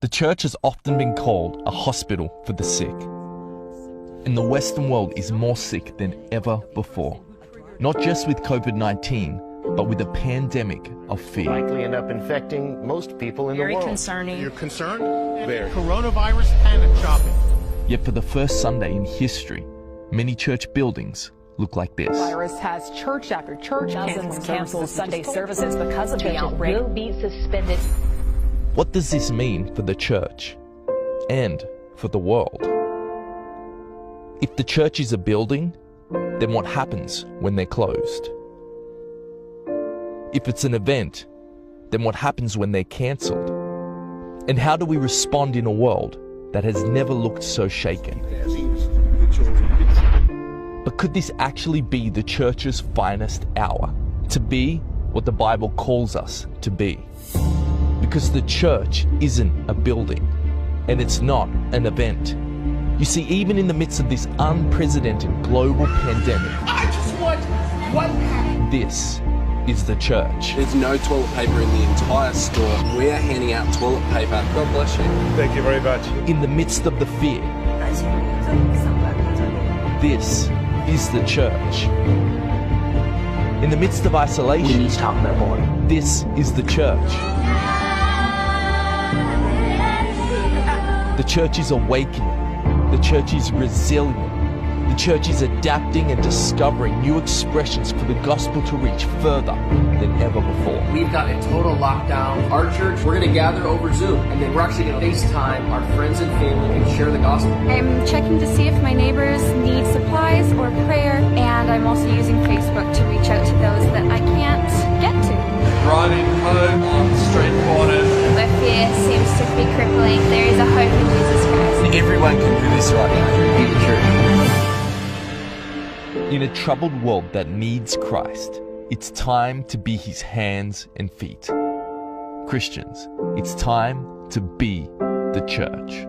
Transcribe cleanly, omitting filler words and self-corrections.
The church has often been called a hospital for the sick. And the Western world is more sick than ever before. Not just with COVID-19, but with a pandemic of fear. Likely end up infecting most people in the world. Very concerning. You're concerned? Very. Coronavirus panic shopping. Yet for the first Sunday in history, many church buildings look like this. Virus has church after church Dozens cancel Sunday services because of the outbreak. Will be suspended. What does this mean for the church and for the world? If the church is a building, then what happens when they're closed? If it's an event, then what happens when they're cancelled? And how do we respond in a world that has never looked so shaken? But could this actually be the church's finest hour? To be what the Bible calls us to be? Because the church isn't a building, and it's not an event. You see, even in the midst of this unprecedented global pandemic, I just want one pack. this is the church. There's no toilet paper in the entire store. We're handing out toilet paper. God bless you. Thank you very much. In the midst of the fear, this is the church. In the midst of isolation, this is the church. The church is awakening. The church is resilient. The church is adapting and discovering new expressions for the gospel to reach further than ever before. We've got a total lockdown. Our church, we're going to gather over Zoom, and then we're actually going to FaceTime our friends and family and share the gospel. I'm checking to see if my neighbors need supplies or prayer, and I'm also using Facebook to reach out to those that I can't get to. Driving home on the street corners. Where fear seems to be crippling, there is a hope in Jesus Christ. Everyone can do this right now. Be the church. In a troubled world that needs Christ, it's time to be his hands and feet. Christians, it's time to be the church.